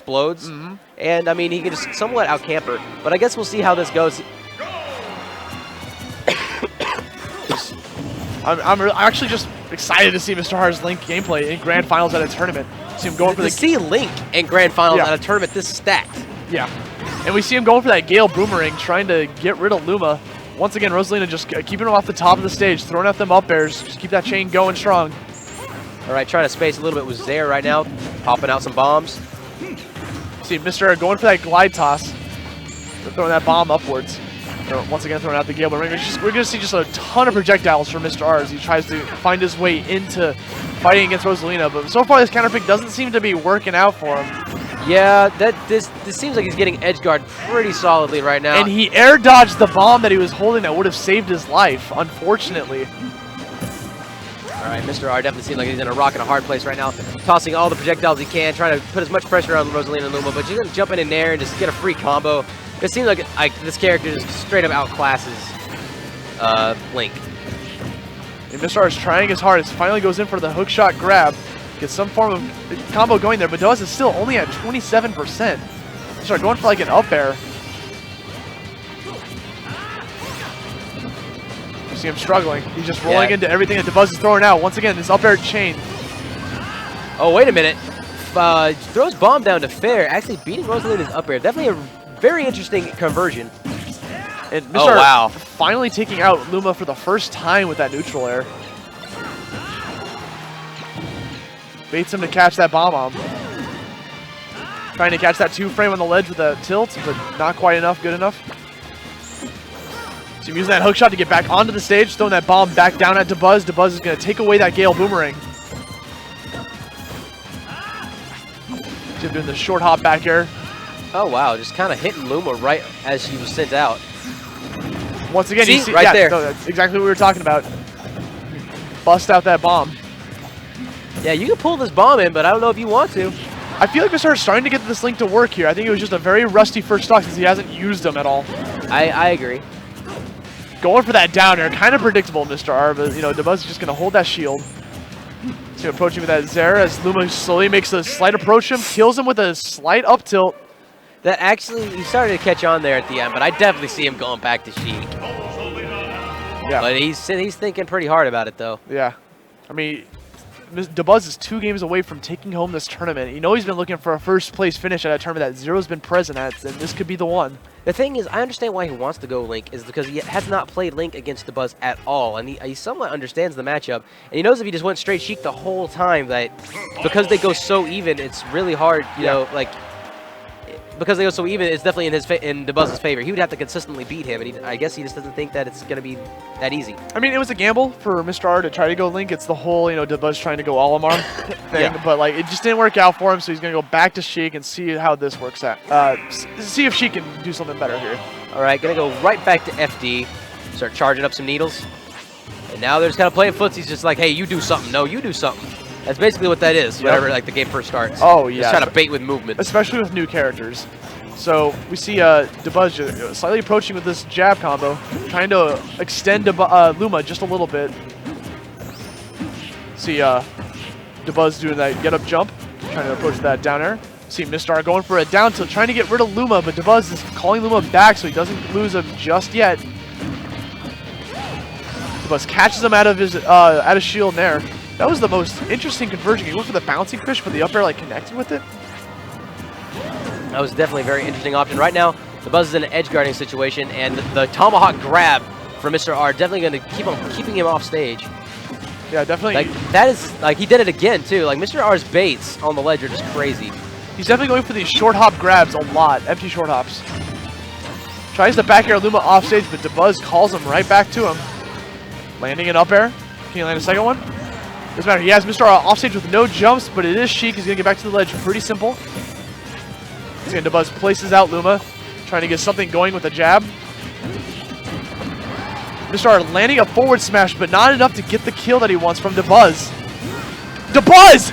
explodes. And, I mean, he can just somewhat out-camper. But I guess we'll see how this goes. I'm actually just excited to see Mr.R's Link gameplay in Grand Finals at a tournament. See him going for to see Link in Grand Finals at a tournament this stacked. Yeah. And we see him going for that Gale Boomerang, trying to get rid of Luma. Once again, Rosalina just keeping him off the top of the stage, throwing out them up airs. Just keep that chain going strong. All right, trying to space a little bit with Zaire right now, popping out some bombs. See Mr.R going for that glide toss, throwing that bomb upwards. Once again, throwing out the Gale Boomerang. We're going to see just a ton of projectiles from Mr.R as he tries to find his way into fighting against Rosalina. But so far, this counterpick doesn't seem to be working out for him. Yeah, this seems like he's getting edge guard pretty solidly right now. And he air dodged the bomb that he was holding that would have saved his life, unfortunately. All right, Mr.R definitely seems like he's in a rock and a hard place right now, tossing all the projectiles he can, trying to put as much pressure on Rosalina and Luma, but she's going to jump in there and just get a free combo. It seems like this character just straight up outclasses Link. And Mr.R is trying his hardest, finally goes in for the hook shot grab, gets some form of combo going there, but Dabuz is still only at 27%. Mr.R going for like an up air. You see him struggling. He's just rolling into everything that Dabuz is throwing out. Once again, this up air chain. Oh, wait a minute. Throws bomb down to fair, actually beating Rosalina's up air. Definitely a very interesting conversion. And Mr.R finally taking out Luma for the first time with that neutral air. Baits him to catch that bomb on. Trying to catch that 2-frame on the ledge with a tilt, but not quite enough, good enough. So he's using that hook shot to get back onto the stage, throwing that bomb back down at Dabuz. Dabuz is going to take away that Gale Boomerang. See him doing the short hop back air. Oh, wow, just kind of hitting Luma right as she was sent out. Once again, see, you see right there. No, that's exactly what we were talking about. Bust out that bomb. Yeah, you can pull this bomb in, but I don't know if you want to. I feel like Mr.R is starting to get this Link to work here. I think it was just a very rusty first stock since he hasn't used them at all. I agree. Going for that down air, kind of predictable, Mr.R, but you know, Dabuz is just going to hold that shield. So approaching with that Zaire as Luma slowly makes a slight approach him, kills him with a slight up tilt. That actually, he started to catch on there at the end, but I definitely see him going back to Sheik. Yeah. But he's thinking pretty hard about it, though. Yeah. I mean, Dabuz is 2 games away from taking home this tournament. You know he's been looking for a first-place finish at a tournament that Zero's been present at, and this could be the one. The thing is, I understand why he wants to go Link is because he has not played Link against Dabuz at all, and he somewhat understands the matchup. And he knows if he just went straight Sheik the whole time, that because they go so even, it's really hard, you know, like... Because they go so even, it's definitely in Dabuz's favor. He would have to consistently beat him, and I guess he just doesn't think that it's going to be that easy. I mean, it was a gamble for Mr.R to try to go Link. It's the whole, you know, Dabuz trying to go Olimar thing, but like it just didn't work out for him, so he's going to go back to Sheik and see how this works out. See if Sheik can do something better here. All right, going to go right back to FD, start charging up some needles. And now they're just kind of playing footsies, just like, hey, you do something. No, you do something. That's basically what that is, whenever like the game first starts. Oh, yeah. Just trying to bait with movement. Especially with new characters. So we see Dabuz slightly approaching with this jab combo, trying to extend Luma just a little bit. See Dabuz doing that get-up jump, trying to approach that down air. See Mr.R going for a down tilt, trying to get rid of Luma, but Dabuz is calling Luma back so he doesn't lose him just yet. Dabuz catches him out of his shield there. That was the most interesting conversion. He went for the bouncing fish, but the up air like connected with it. That was definitely a very interesting option. Right now, Dabuz is in an edge guarding situation, and the tomahawk grab from Mr.R definitely going to keep on keeping him off stage. Yeah, definitely. Like that is like he did it again too. Like Mr.R's baits on the ledge are just crazy. He's definitely going for these short hop grabs a lot, empty short hops. Tries to back air Luma off stage, but Dabuz calls him right back to him. Landing an up air. Can he land a second one? Doesn't matter. He has Mr.R off stage with no jumps, but it is Sheik. He's going to get back to the ledge pretty simple. Dabuz places out Luma, trying to get something going with a jab. Mr.R landing a forward smash, but not enough to get the kill that he wants from Dabuz. Dabuz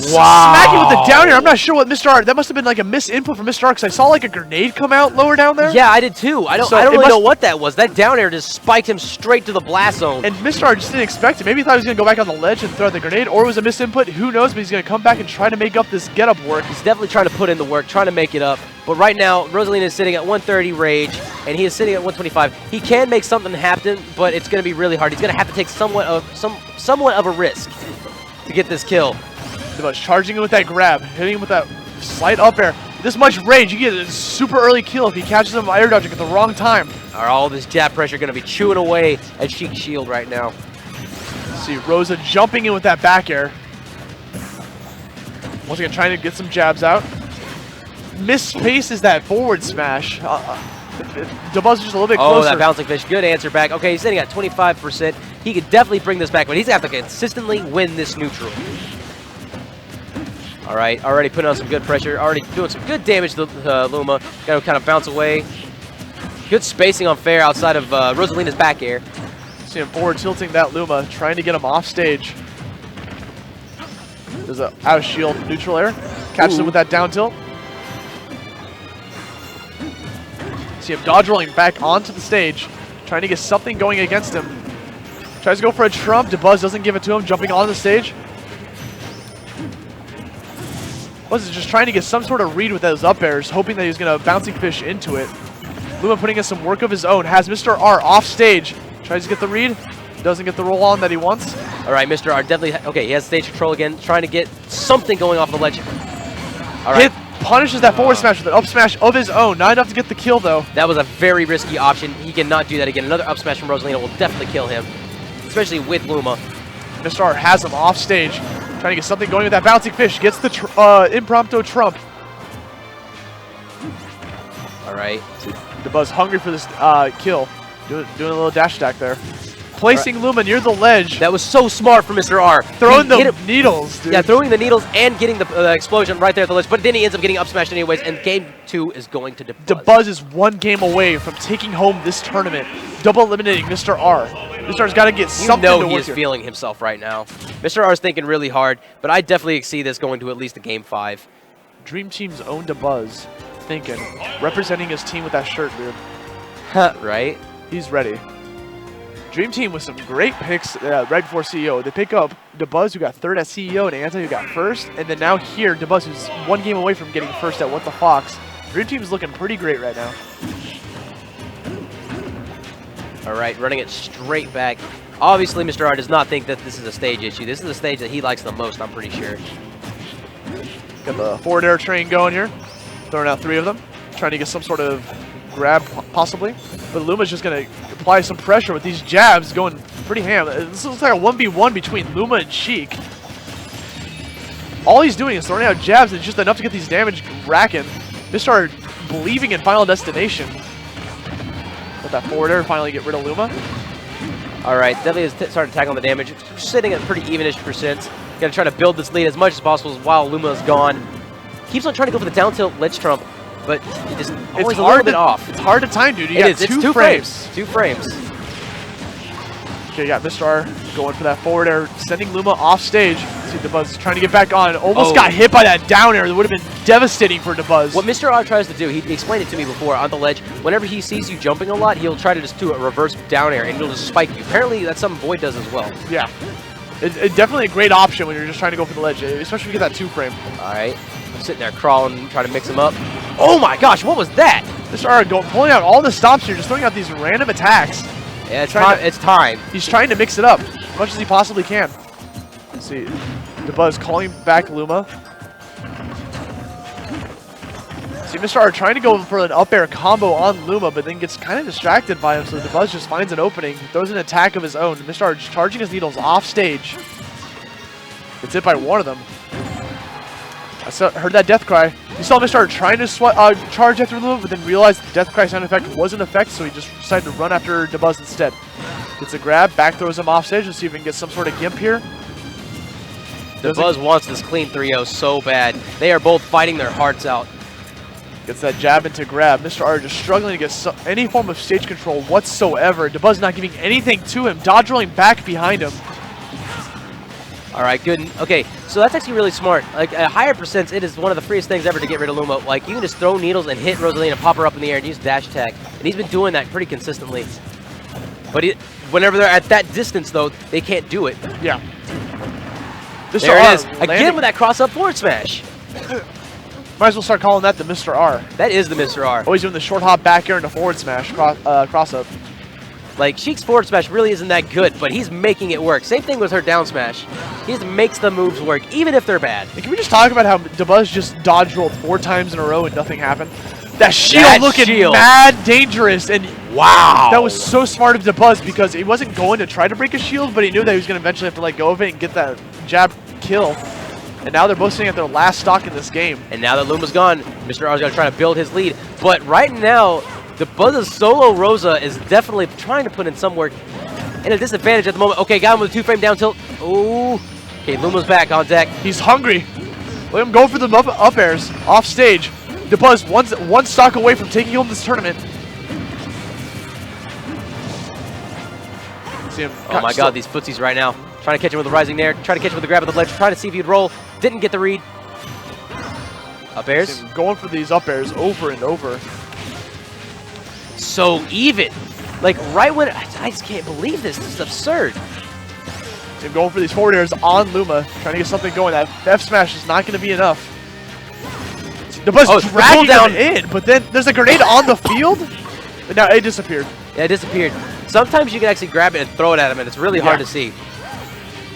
Smacking with the down air. I'm not sure what Mr.R. That must have been like a misinput from Mr.R. because I saw like a grenade come out lower down there. Yeah, I did too. I don't really know what that was. That down air just spiked him straight to the blast zone. And Mr.R. just didn't expect it. Maybe he thought he was going to go back on the ledge and throw out the grenade, or it was a misinput. Who knows? But he's going to come back and try to make up this get-up work. He's definitely trying to put in the work, trying to make it up. But right now, Rosalina is sitting at 130 rage, and he is sitting at 125. He can make something happen, but it's going to be really hard. He's going to have to take somewhat of a risk to get this kill. Dabuz charging him with that grab, hitting him with that slight up air. This much rage, you get a super early kill if he catches him air dodging at the wrong time. All this jab pressure going to be chewing away at Sheik's shield right now. See Rosa jumping in with that back air. Once again, trying to get some jabs out. Misspaces that forward smash. Dabuz is just a little bit closer. Oh, that bouncing fish. Good answer back. Okay, he's sitting at 25%. He could definitely bring this back, but he's going to have to consistently win this neutral. All right, already putting on some good pressure. Already doing some good damage to Luma. Got to kind of bounce away. Good spacing on fair outside of Rosalina's back air. See him forward tilting that Luma, trying to get him off stage. There's a out of shield neutral air. Catches him with that down tilt. See him dodge rolling back onto the stage, trying to get something going against him. Tries to go for a trump. Dabuz doesn't give it to him, jumping on the stage. Dabuz is just trying to get some sort of read with those up airs, hoping that he's going to bouncing fish into it. Luma putting in some work of his own, has Mr.R off stage. Tries to get the read, doesn't get the roll on that he wants. All right, Mr.R definitely, okay, he has stage control again, trying to get something going off the ledge. All right. Punishes that forward smash with an up smash of his own. Not enough to get the kill, though. That was a very risky option. He cannot do that again. Another up smash from Rosalina will definitely kill him, especially with Luma. Mr.R has him off stage, trying to get something going with that bouncing fish. Gets the impromptu trump. All right. Dabuz hungry for this kill. Doing a little dash attack there. Placing Luma near the ledge. That was so smart from Mr.R. Throwing the needles, dude. Yeah, throwing the needles and getting the explosion right there at the ledge. But then he ends up getting up smashed anyways, and game 2 is going to Dabuz. Dabuz is one game away from taking home this tournament, double eliminating Mr.R. Mr.R's got to get something to work here. He is feeling himself right now. Mr.R is thinking really hard, but I definitely see this going to at least a game 5. Dream Team's own Dabuz thinking, representing his team with that shirt, dude. Right? He's ready. Dream Team with some great picks right before CEO. They pick up Dabuz, who got 3rd at CEO, and Anta, who got 1st. And then now here, Dabuz, who's one game away from getting 1st at WTFOX. Dream Team's looking pretty great right now. All right, running it straight back. Obviously, Mr.R does not think that this is a stage issue. This is the stage that he likes the most, I'm pretty sure. Got the forward air train going here. Throwing out 3 of them. Trying to get some sort of grab, possibly. But Luma's just going to apply some pressure with these jabs going pretty ham. This looks like a 1v1 between Luma and Chic. All he's doing is throwing out jabs, and it's just enough to get these damage racking. Mr.R believing in Final Destination. Let that forward air finally get rid of Luma. All right, definitely is starting to tackle the damage. Sitting at pretty evenish percents. Going to try to build this lead as much as possible while Luma's gone. Keeps on trying to go for the down tilt ledge trump, but he just always a little bit off. It's hard to time, dude. You got it's 2 frames. 2 frames. Okay, you got Mr.R going for that forward air, sending Luma off stage. See Dabuz trying to get back on. Almost got hit by that down air. That would have been devastating for Dabuz. What Mr.R tries to do, he explained it to me before on the ledge. Whenever he sees you jumping a lot, he'll try to just do a reverse down air, and he'll just spike you. Apparently, that's something Void does as well. Yeah. It's definitely a great option when you're just trying to go for the ledge, especially if you get that 2 frame. All right. I'm sitting there crawling, trying to mix them up. Oh my gosh, what was that? Mr.R pulling out all the stops here, just throwing out these random attacks. Yeah, it's time. He's trying to mix it up as much as he possibly can. Let's see. Dabuz calling back Luma. See, Mr.R trying to go for an up air combo on Luma, but then gets kind of distracted by him, so Dabuz just finds an opening, throws an attack of his own. Mr.R charging his needles off stage. Gets hit by one of them. I heard that death cry. You saw Mr.R trying to charge after Luma, but then realized the death cry sound effect was in effect, so he just decided to run after Dabuz instead. Gets a grab, back throws him off stage. Let's see if we can get some sort of gimp here. Dabuz wants this clean 3-0 so bad. They are both fighting their hearts out. Gets that jab into grab. Mr.R just struggling to get any form of stage control whatsoever. Dabuz not giving anything to him. Dodge rolling back behind him. All right, good. Okay, so that's actually really smart. Like, at higher percents, it is one of the freest things ever to get rid of Luma. Like, you can just throw needles and hit Rosalina, pop her up in the air, and use dash attack. And he's been doing that pretty consistently. But whenever they're at that distance, though, they can't do it. Yeah. There it is. Again with that cross-up forward smash. Might as well start calling that the Mr.R. That is the Mr.R. Always doing the short hop back air and a forward smash cross-up. Like, Sheik's forward smash really isn't that good, but he's making it work. Same thing with her down smash. He just makes the moves work, even if they're bad. And can we just talk about how Dabuz just dodge rolled 4 times in a row and nothing happened? That shield looking mad dangerous, and wow, that was so smart of Dabuz because he wasn't going to try to break a shield, but he knew that he was going to eventually have to let go of it and get that jab kill. And now they're both sitting at their last stock in this game. And now that Luma's gone, Mr.R's going to try to build his lead. But right now, Dabuz's solo Rosa is definitely trying to put in some work. In a disadvantage at the moment. Okay, got him with a 2-frame down tilt. Ooh. Okay, Luma's back on deck. He's hungry. Let him go for the up airs off stage. Dabuz one stock away from taking home this tournament. See him. Oh my god, these footsies right now. Trying to catch him with the rising nair. Trying to catch him with the grab of the ledge. Trying to see if he'd roll. Didn't get the read. Up airs. Going for these up airs over and over. So even. Like right when I just can't believe this. This is absurd. Him going for these forward airs on Luma, trying to get something going. That F smash is not going to be enough. Dabuz dragging down in, but then there's a grenade on the field. And now it disappeared. Yeah, it disappeared. Sometimes you can actually grab it and throw it at him, and it's really hard to see.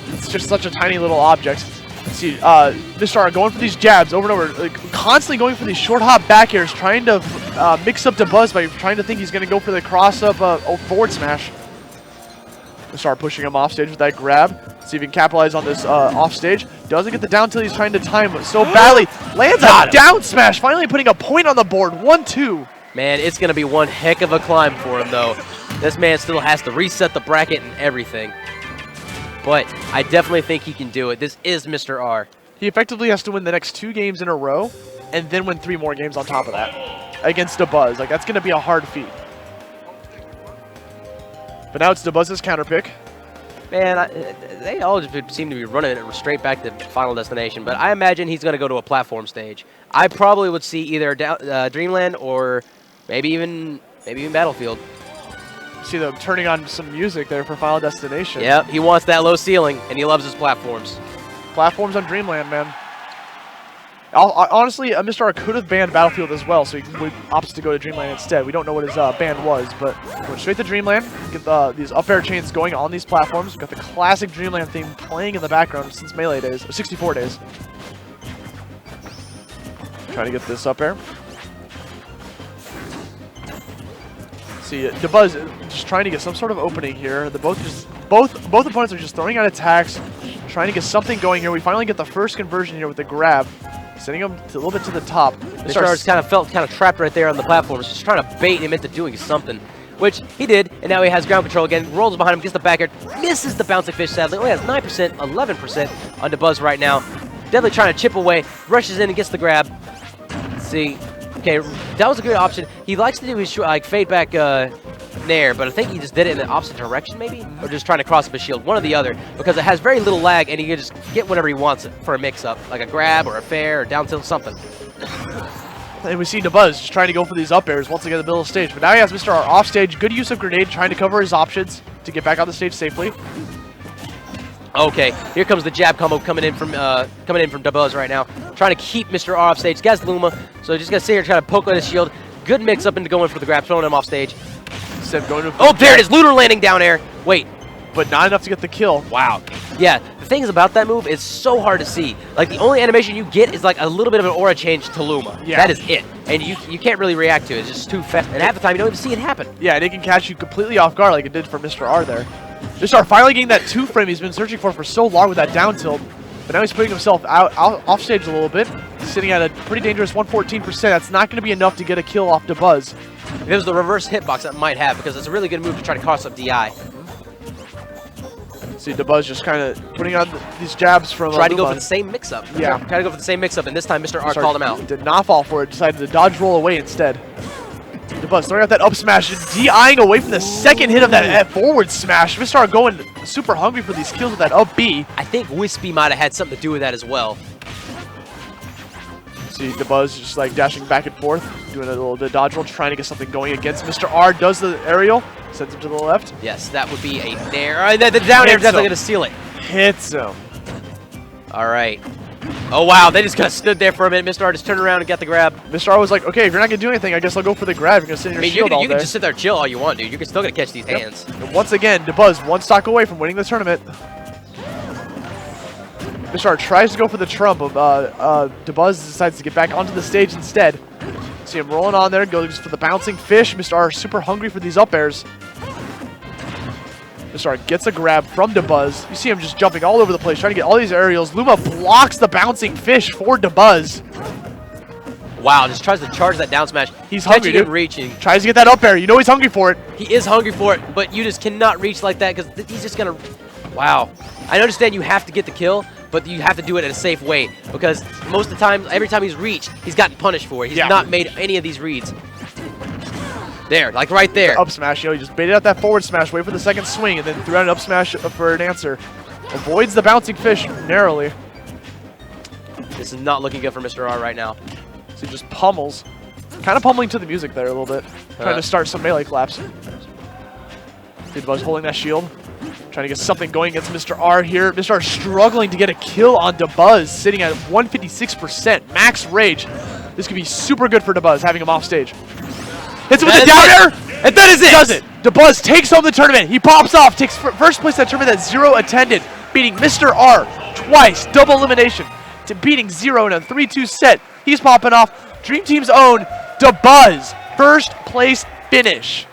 It's just such a tiny little object. See, Mr.R going for these jabs over and over, like constantly going for these short hop back airs, trying to mix up Dabuz by trying to think he's going to go for the cross up forward smash. Mr.R pushing him off stage with that grab. See if he can capitalize on this off stage. Doesn't get the down till he's trying to time so badly. Lands a down smash, finally putting a point on the board. 1-2. Man, it's going to be one heck of a climb for him, though. This man still has to reset the bracket and everything. But I definitely think he can do it. This is Mr.R. He effectively has to win the next 2 games in a row and then win 3 more games on top of that against Dabuz. Like, that's going to be a hard feat. But now it's Dabuz's counterpick. Man, they all just seem to be running it straight back to Final Destination. But I imagine he's going to go to a platform stage. I probably would see either Dreamland or maybe even Battlefield. See them turning on some music there for Final Destination. Yep, he wants that low ceiling, and he loves his platforms. Platforms on Dreamland, man. Honestly, Mr.R could have banned Battlefield as well, so he opts to go to Dreamland instead. We don't know what his ban was, but going straight to Dreamland. Get these up air chains going on these platforms. We've got the classic Dreamland theme playing in the background since Melee days, or 64 days. Trying to get this up air. See, Dabuz just trying to get some sort of opening here. Both opponents are just throwing out attacks, trying to get something going here. We finally get the first conversion here with the grab, sending him a little bit to the top. Mr.R kind of felt trapped right there on the platform, just trying to bait him into doing something, which he did, and now he has ground control again. Rolls behind him, gets the back air, misses the bouncing fish sadly. Only has 9%, 11% on Dabuz right now. Definitely trying to chip away, rushes in and gets the grab. Let's see. Okay, that was a good option. He likes to do his fade back nair, but I think he just did it in the opposite direction maybe? Or just trying to cross up his shield, one or the other, because it has very little lag and he can just get whatever he wants for a mix-up, like a grab or a fair or down tilt, something. And we see Dabuz just trying to go for these up airs once again in the middle of the stage, but now he has Mr.R off stage, good use of grenade, trying to cover his options to get back on the stage safely. Okay, here comes the jab combo coming in from Dabuz right now, trying to keep Mr.R off stage. Gets Luma, so just gonna sit here trying to poke at his shield. Good mix up into going for the grab, throwing him off stage. Oh, there it is, lunar landing down air. Wait, but not enough to get the kill. Wow. Yeah, the things about that move, it's so hard to see. Like the only animation you get is like a little bit of an aura change to Luma. Yeah. That is it, and you can't really react to it. It's just too fast, and half the time you don't even see it happen. Yeah, and it can catch you completely off guard like it did for Mr.R there. Mr.R finally getting that 2-frame he's been searching for so long with that down tilt. But now he's putting himself out off stage a little bit. He's sitting at a pretty dangerous 114%. That's not going to be enough to get a kill off Dabuz. If it was the reverse hitbox, that might have, because it's a really good move to try to cross up DI. See Dabuz just kind of putting on these jabs from Tried to go for the same mix-up. Yeah. Tried to go for the same mix-up, and this time Mr.R called him out. Did not fall for it. Decided to dodge roll away instead. Dabuz throwing out that up smash, DIing away from the second hit of that forward smash. Mr.R going super hungry for these kills with that up B. I think Wispy might have had something to do with that as well. See Dabuz just like dashing back and forth, doing a little dodge roll, trying to get something going against Mr.R. Does the aerial, sends him to the left. Yes, that would be a nair. The down air definitely going to steal it. Hits him. All right. Oh, wow. They just kind of stood there for a minute. Mr.R just turned around and got the grab. Mr.R was like, okay, if you're not going to do anything, I guess I'll go for the grab. You're going to sit in your shield all day. You can just sit there and chill all you want, dude. You're still going to catch these hands. And once again, Dabuz one stock away from winning the tournament. Mr.R tries to go for the trump. Dabuz decides to get back onto the stage instead. See him rolling on there, goes for the bouncing fish. Mr.R super hungry for these up airs. Mr.R gets a grab from Dabuz. You see him just jumping all over the place, trying to get all these aerials. Luma blocks the bouncing fish for Dabuz. Wow, just tries to charge that down smash. He's hungry, dude. Reaching. Tries to get that up air. You know he's hungry for it. He is hungry for it, but you just cannot reach like that because he's just going to... Wow. I understand you have to get the kill, but you have to do it in a safe way because most of the time, every time he's reached, he's gotten punished for it. He's not made any of these reads. There, like right there. Up smash, he just baited out that forward smash, wait for the second swing, and then threw out an up smash for an answer. Avoids the bouncing fish narrowly. This is not looking good for Mr.R right now. So he just pummels. Kind of pummeling to the music there a little bit. Trying to start some melee claps. Dabuz holding that shield. Trying to get something going against Mr.R here. Mr.R struggling to get a kill on Dabuz, sitting at 156%. Max rage. This could be super good for Dabuz, having him off stage. Hits him with the down air, and that is it! Does it. Dabuz takes home the tournament. He pops off, takes first place in that tournament that Zero attended, beating Mr.R twice, double elimination, to beating Zero in a 3-2 set. He's popping off. Dream Team's own Dabuz, first place finish.